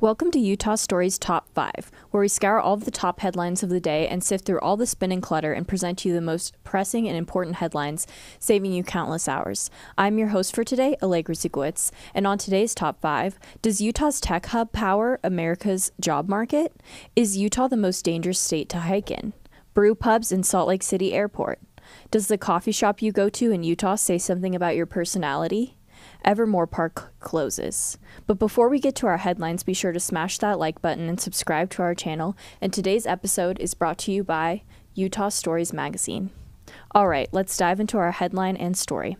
Welcome to Utah Stories Top 5, where we scour all of the top headlines of the day and sift through all the spin and clutter and present you the most pressing and important headlines, saving you countless hours. I'm your host for today, Allegra Zugwitz, and on today's Top 5, does Utah's tech hub power America's job market? Is Utah the most dangerous state to hike in? Brew pubs in Salt Lake City Airport. Does the coffee shop you go to in Utah say something about your personality? Evermore Park closes. But before we get to our headlines, be sure to smash that like button and subscribe to our channel. And today's episode is brought to you by Utah Stories Magazine. All right, let's dive into our headline and story.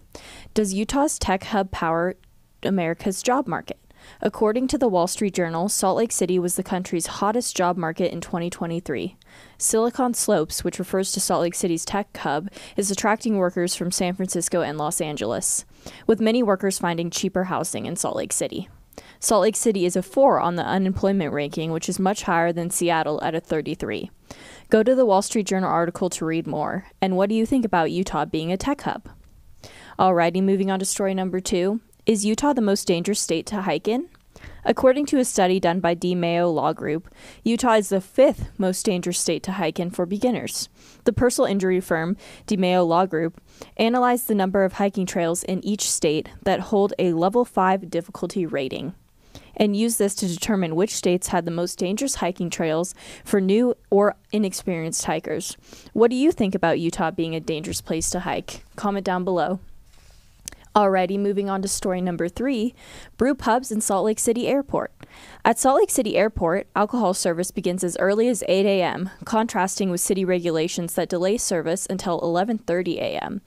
Does Utah's tech hub power America's job market? According to the Wall Street Journal, Salt Lake City was the country's hottest job market in 2023. Silicon Slopes, which refers to Salt Lake City's tech hub, is attracting workers from San Francisco and Los Angeles, with many workers finding cheaper housing in Salt Lake City. Salt Lake City is a 4 on the unemployment ranking, which is much higher than Seattle at a 33. Go to the Wall Street Journal article to read more. And what do you think about Utah being a tech hub? Alrighty, moving on to story number 2. Is Utah the most dangerous state to hike in? According to a study done by DeMayo Law Group, Utah is the 5th most dangerous state to hike in for beginners. The personal injury firm DeMayo Law Group analyzed the number of hiking trails in each state that hold a level 5 difficulty rating and used this to determine which states had the most dangerous hiking trails for new or inexperienced hikers. What do you think about Utah being a dangerous place to hike? Comment down below. Alrighty, moving on to story number 3, Brew pubs in Salt Lake City Airport. At Salt Lake City Airport, alcohol service begins as early as 8 a.m., contrasting with city regulations that delay service until 11:30 a.m.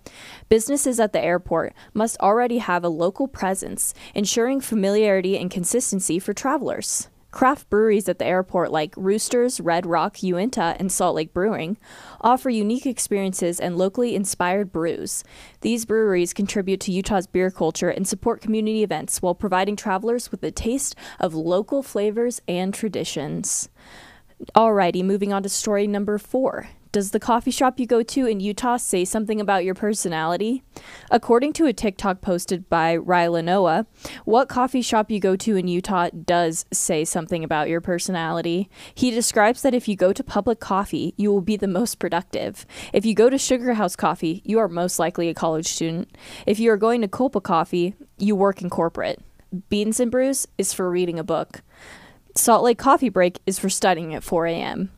Businesses at the airport must already have a local presence, ensuring familiarity and consistency for travelers. Craft breweries at the airport like Roosters, Red Rock, Uinta, and Salt Lake Brewing offer unique experiences and locally inspired brews. These breweries contribute to Utah's beer culture and support community events while providing travelers with a taste of local flavors and traditions. Alrighty, moving on to story number 4. Does the coffee shop you go to in Utah say something about your personality? According to a TikTok posted by Ryla Noah, what coffee shop you go to in Utah does say something about your personality. He describes that if you go to Public Coffee, you will be the most productive. If you go to Sugar House Coffee, you are most likely a college student. If you are going to Culpa Coffee, you work in corporate. Beans and Brews is for reading a book. Salt Lake Coffee Break is for studying at 4 a.m.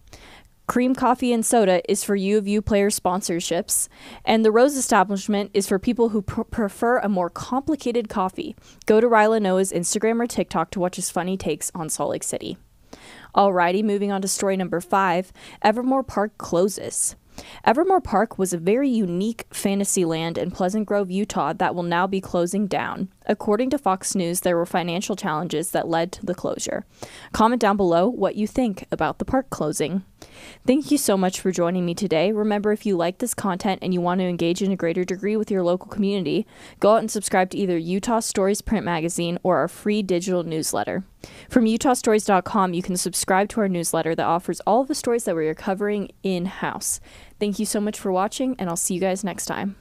Cream Coffee and Soda is for U of U player sponsorships, and the Rose Establishment is for people who prefer a more complicated coffee. Go to Ryla Noah's Instagram or TikTok to watch his funny takes on Salt Lake City. Alrighty, moving on to story number 5, Evermore Park closes. Evermore Park was a very unique fantasy land in Pleasant Grove, Utah that will now be closing down. According to Fox News, there were financial challenges that led to the closure. Comment down below what you think about the park closing. Thank you so much for joining me today. Remember, if you like this content and you want to engage in a greater degree with your local community, go out and subscribe to either Utah Stories print magazine or our free digital newsletter. From utahstories.com, you can subscribe to our newsletter that offers all of the stories that we are covering in-house. Thank you so much for watching, and I'll see you guys next time.